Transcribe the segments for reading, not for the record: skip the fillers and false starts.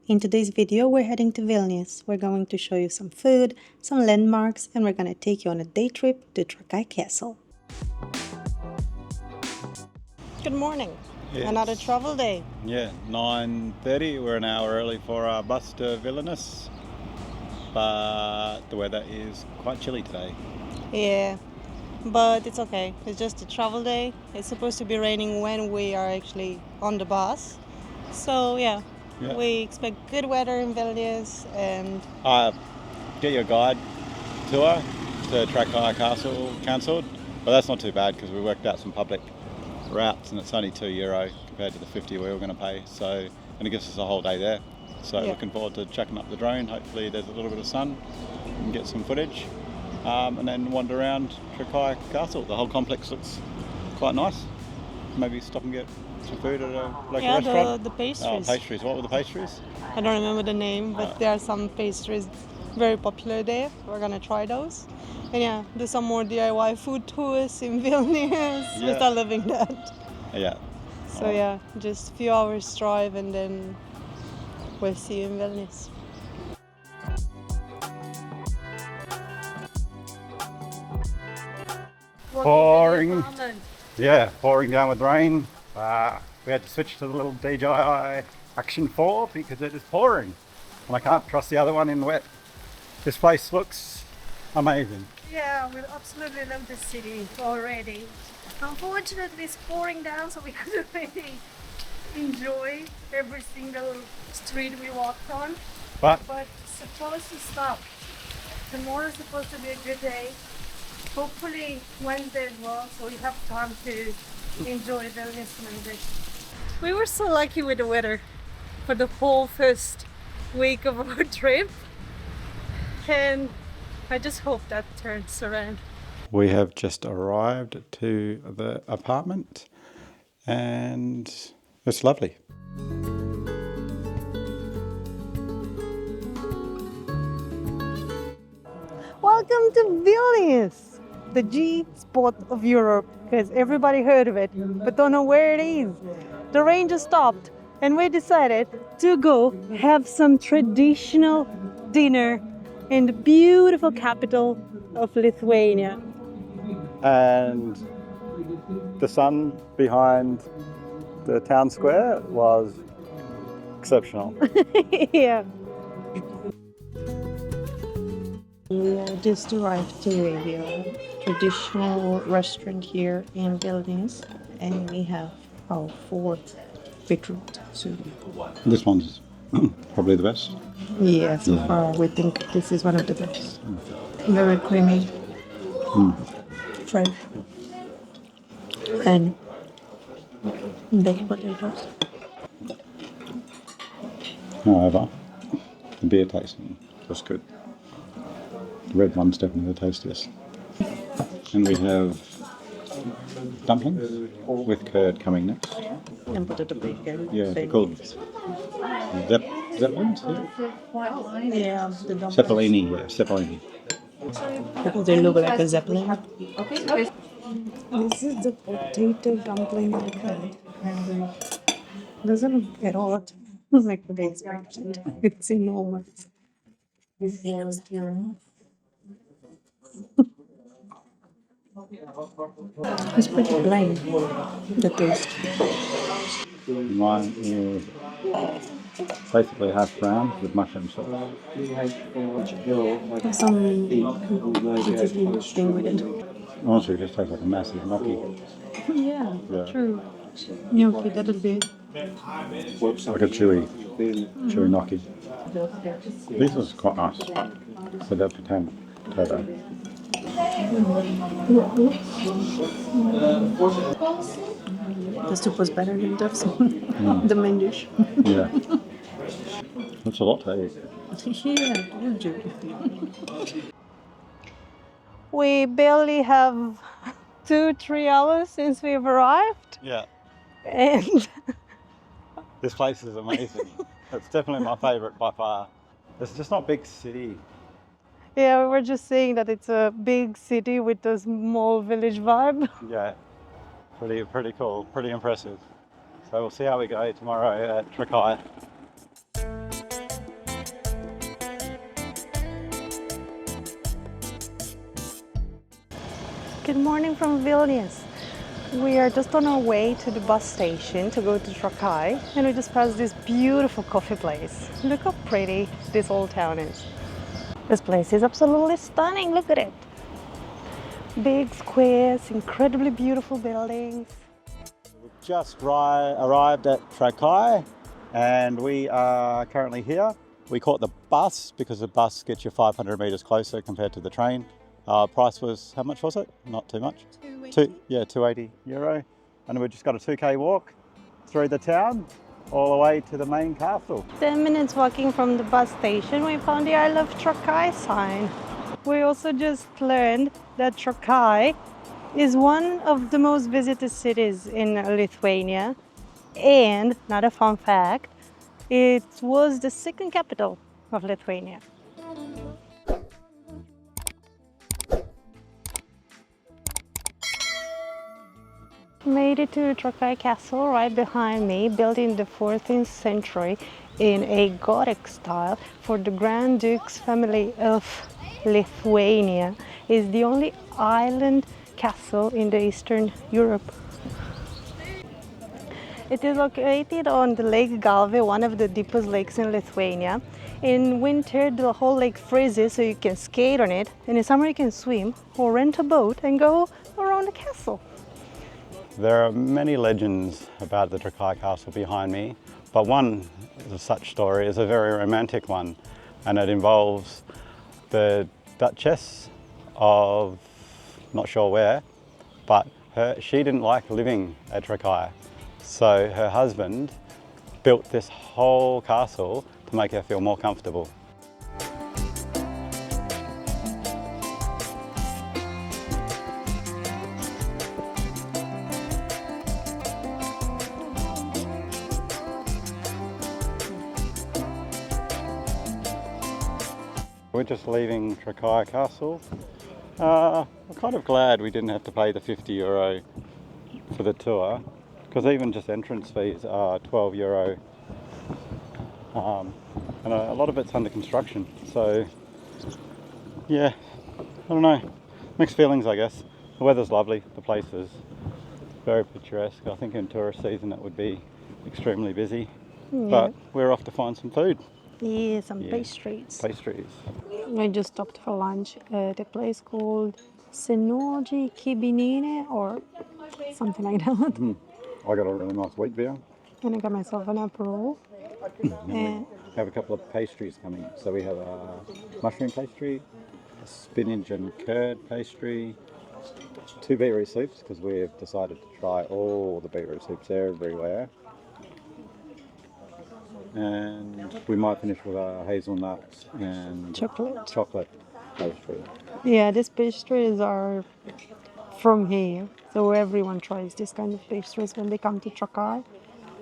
In today's video, we're heading to Vilnius. We're going to show you some food, some landmarks, and we're going to take you on a day trip to Trakai Castle. Good morning. Yes. Another travel day. Yeah, 9:30. We're an hour early for our bus to Vilnius, but the weather is quite chilly today. Yeah, but it's okay. It's just a travel day. It's supposed to be raining when we are actually on the bus. So yeah. We expect good weather in Vilnius and... Get your guide tour to Trakai Castle cancelled, but that's not too bad because we worked out some public routes and it's only €2 compared to the 50 we were going to pay, and it gives us a whole day there. So looking forward to chucking up the drone. Hopefully there's a little bit of sun and get some footage, and then wander around Trakai Castle. The whole complex looks quite nice. Maybe stop and get some food at a local restaurant. The pastries. Oh, pastries. What were the pastries? I don't remember the name, but there are some pastries very popular there. We're gonna try those. And do some more DIY food tours in Vilnius. We start living that. Yeah. So just a few hours drive and then we'll see you in Vilnius. Pouring. Yeah, pouring down with rain. We had to switch to the little DJI Action 4 because it is pouring and I can't trust the other one in wet. This place looks amazing. Yeah, we absolutely love the city already. Unfortunately, it's pouring down, so we couldn't really enjoy every single street we walked on. But it's supposed to stop. Tomorrow's supposed to be a good day. Hopefully Wednesday as well, so we have time to enjoy Vilnius a little bit. We were so lucky with the weather for the whole first week of our trip, and I just hope that turns around. We have just arrived to the apartment and it's lovely. Welcome to Vilnius, the G spot of Europe, because everybody heard of it, but don't know where it is. The rain just stopped and we decided to go have some traditional dinner in the beautiful capital of Lithuania. And the sun behind the town square was exceptional. Yeah. We just arrived to a traditional restaurant here in Vilnius, and we have our fourth beetroot soup. This one's probably the best. Yeah, so far we think this is one of the best. Very creamy, fresh, and baked potatoes. However, the beer tasting was good. The red one's definitely the tastiest. And we have dumplings with curd coming next. And potato bacon. Yeah, they're called zeppelins? Yeah, the dumplings. Zeppelini, yeah, zeppelini. Because they look like a zeppelin. This is the potato dumpling with curd. Doesn't look at all like what I expected. It's enormous. It's pretty plain, the taste. Mine is basically half brown with mushroom sauce. Some thing with it. Honestly, it just tastes like a massive gnocchi. Yeah, true. Gnocchi, that'll be... Like a chewy gnocchi. This was quite nice. So that potato. The soup was better than the main dish. Yeah. That's a lot to eat. Yeah, you do. We barely have 2-3 hours since we've arrived. Yeah. And this place is amazing. It's definitely my favourite by far. It's just not big city. yeah, we were just saying that it's a big city with a small village vibe. Yeah. Pretty cool, pretty impressive. So we'll see how we go tomorrow at Trakai. Good morning from Vilnius. We are just on our way to the bus station to go to Trakai, and we just passed this beautiful coffee place. Look how pretty this old town is. This place is absolutely stunning, look at it. Big squares, incredibly beautiful buildings. Just arrived at Trakai and we are currently here. We caught the bus because the bus gets you 500 metres closer compared to the train. Price was, how much was it? Not too much? 280 euro. And we just got a 2k walk through the town all the way to the main castle. 10 minutes walking from the bus station, we found the I Love Trakai sign. We also just learned that Trakai is one of the most visited cities in Lithuania. And, not a fun fact, it was the second capital of Lithuania. Made it to Trakai Castle right behind me, built in the 14th century in a Gothic style for the Grand Duke's family of Lithuania. It's the only island castle in the Eastern Europe. It is located on the Lake Galve, one of the deepest lakes in Lithuania. In winter, the whole lake freezes, so you can skate on it. And in summer, you can swim or rent a boat and go around the castle. There are many legends about the Trakai Castle behind me, but one such story is a very romantic one, and it involves the Duchess of not sure where, but she didn't like living at Trakai, so her husband built this whole castle to make her feel more comfortable. We're just leaving Trakai Castle. I'm kind of glad we didn't have to pay the 50 euro for the tour, because even just entrance fees are 12 euro. And a lot of it's under construction, so yeah, I don't know, mixed feelings I guess. The weather's lovely, the place is very picturesque. I think in tourist season it would be extremely busy, but we're off to find some food. Yeah, some pastries. Pastries. I just stopped for lunch at a place called Senoji Kibinine or something like that. I got a really nice wheat beer. And I got myself an Aperol. And We have a couple of pastries coming. So we have a mushroom pastry, a spinach and curd pastry, 2 beetroot soups because we've decided to try all the beetroot soups everywhere. And we might finish with a hazelnut and chocolate pastry. yeah, these pastries are from here. So everyone tries this kind of pastries when they come to Trakai.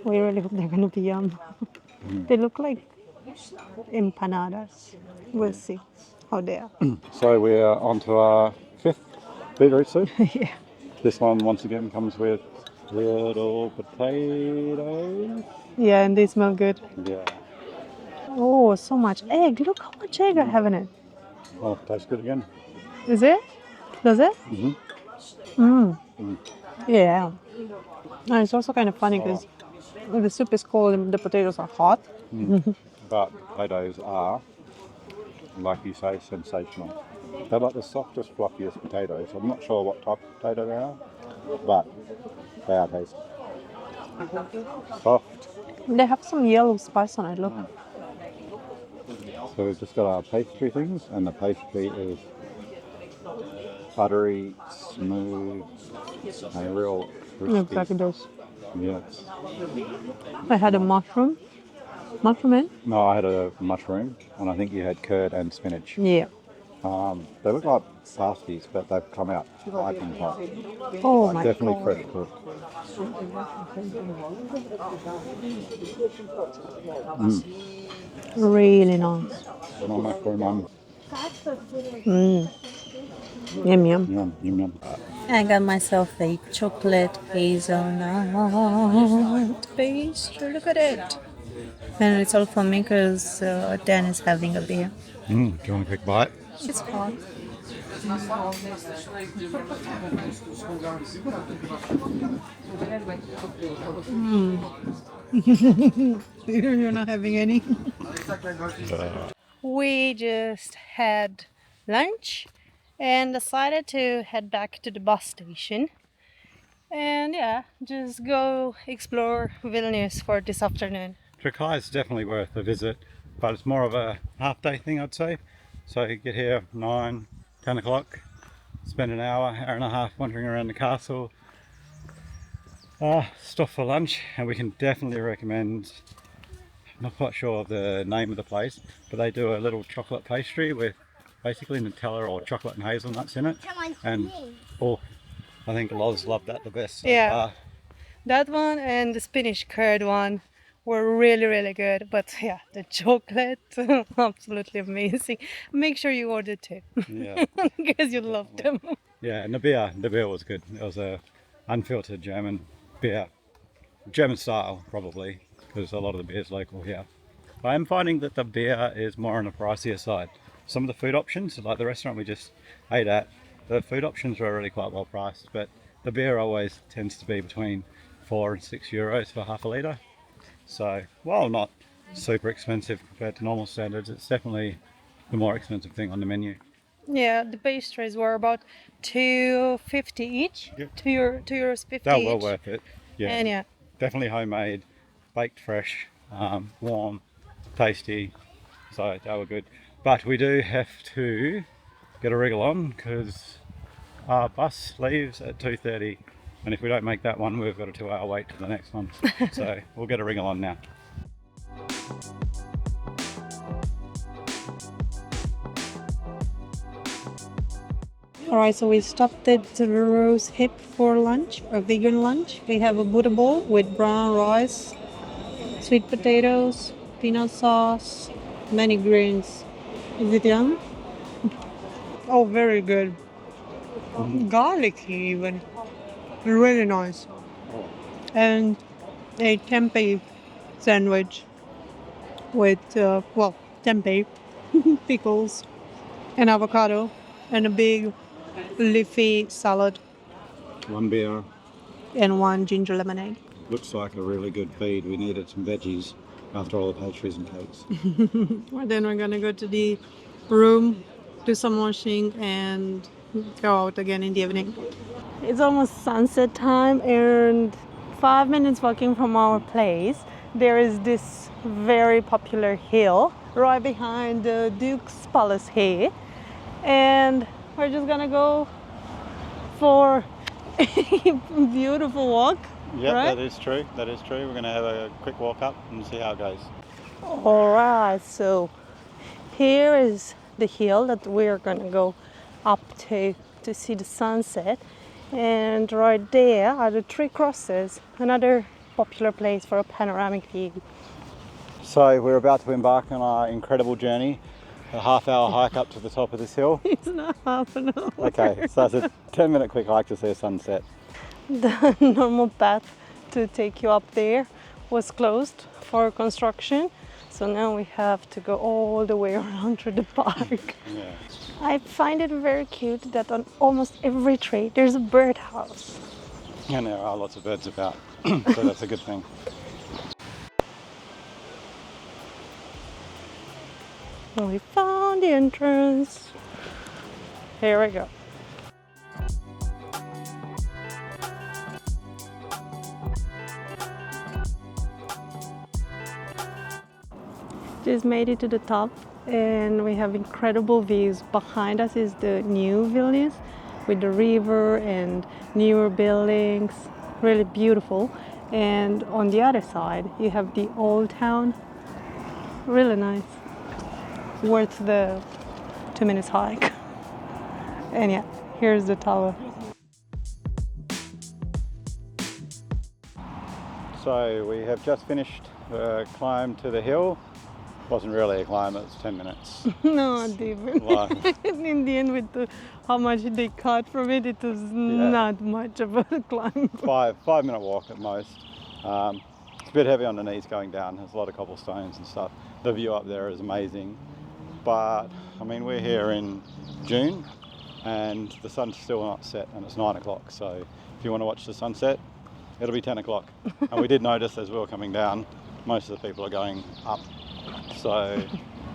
We really hope they're going to be yum. They look like empanadas. We'll see how they are. So we're on to our 5th beetroot soup. Yeah. This one once again comes with little potatoes. Yeah, and they smell good. Yeah. Oh, so much egg. Look how much egg I have in it. Oh, tastes good again. Is it? Does it? Yeah. And it's also kind of funny because the soup is cold and the potatoes are hot. But potatoes are, like you say, sensational. They're like the softest, fluffiest potatoes. I'm not sure what type of potato they are, but they are tasty. Soft. They have some yellow spice on it, look. So we've just got our pastry things, and the pastry is buttery, smooth, and real crispy. Exactly those. Yes. I had a mushroom. Mushroom in? No, I had a mushroom, and I think you had curd and spinach. Yeah. They look like pasties, but they've come out piping hot. Oh my Definitely God. fresh cooked. Really nice. No mushroom on. Yum yum. Yum, yum, yum. I got myself a chocolate hazelnut pastry. Look at it. And it's all for me because Dan is having a beer. Do you want a quick bite? It's hot. You're not having any? We just had lunch and decided to head back to the bus station. And yeah, just go explore Vilnius for this afternoon. Trakai is definitely worth a visit, but it's more of a half day thing, I'd say. So you get here 9, 10 o'clock, spend an hour and a half wandering around the castle, stop for lunch, and we can definitely recommend, I'm not quite sure of the name of the place, but they do a little chocolate pastry with basically Nutella or chocolate and hazelnuts in it. And I think Loz loved that the best so far. That one and the spinach curd one were really good. But yeah, the chocolate, absolutely amazing. Make sure you order two. Yeah. Because you love them. Yeah, and the beer was good. It was a unfiltered German beer. German style, probably, because a lot of the beer is local here. I am finding that the beer is more on the pricier side. Some of the food options, like the restaurant we just ate at, the food options were really quite well priced, but the beer always tends to be between €4 and €6 for half a litre. So, while not super expensive compared to normal standards, it's definitely the more expensive thing on the menu. Yeah, the pastries were about €2.50 each. Yep. €2.50 They're each. well worth it. Yeah, And yeah, definitely homemade, baked fresh, warm, tasty. So they were good. But we do have to get a wriggle on because our bus leaves at 2:30, and if we don't make that one, we've got a 2-hour wait to the next one. So we'll get a wriggle on now. Alright, so we stopped at the Rose Hip for lunch, a vegan lunch. We have a Buddha bowl with brown rice, sweet potatoes, peanut sauce, many greens. Is it yum? Oh, very good. Garlicky even. Really nice. And a tempeh sandwich with, tempeh, pickles, and avocado, and a big leafy salad, One beer. and one ginger lemonade. Looks like a really good feed. We needed some veggies after all the pastries and cakes. Well, then we're gonna go to the room, do some washing, and go out again in the evening. It's almost sunset time, and 5 minutes walking from our place, there is this very popular hill right behind the Duke's Palace here, and we're just gonna go for a beautiful walk. Yep, right? that is true. That is true. We're going to have a quick walk up and see how it goes. All right, so here is the hill that we're gonna go up to see the sunset, and right there are the Three Crosses, another popular place for a panoramic view. So we're about to embark on our incredible journey, a half-hour hike up to the top of this hill. It's not half an hour. Okay, so it's a 10-minute quick hike to see a sunset. The normal path to take you up there was closed for construction, so now we have to go all the way around through the park. Yeah. I find it very cute that on almost every tree there's a birdhouse. And there are lots of birds about, so that's a good thing. We found the entrance. Here we go. Just made it to the top, and we have incredible views. Behind us is the new Vilnius with the river and newer buildings, really beautiful. And on the other side you have the old town, really nice, worth the 2 minutes hike. And yeah, here's the tower. So we have just finished the climb to the hill. Wasn't really a climb, it was 10 minutes. No, not even. Wow. In the end, with how much they cut from it, it was not much of a climb. 5-minute walk at most. It's a bit heavy on the knees going down. There's a lot of cobblestones and stuff. The view up there is amazing. But I mean, we're here in June, and the sun's still not set, and it's 9 o'clock. So if you want to watch the sunset, it'll be 10 o'clock. And we did notice as we were coming down, most of the people are going up. So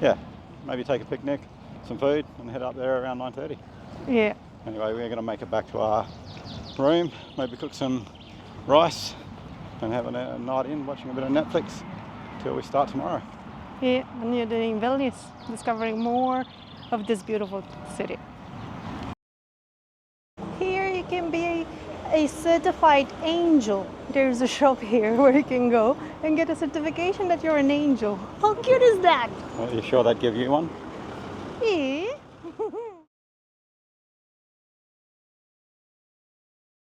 yeah, maybe take a picnic, some food, and head up there around 9:30. Yeah. Anyway, we're going to make it back to our room, maybe cook some rice and have a night in watching a bit of Netflix till we start tomorrow. Yeah, and you're doing Vilnius, discovering more of this beautiful city. Here you can be a certified angel. There's a shop here where you can go and get a certification that you're an angel. How cute is that? Are you sure they'd give you one? Yeah.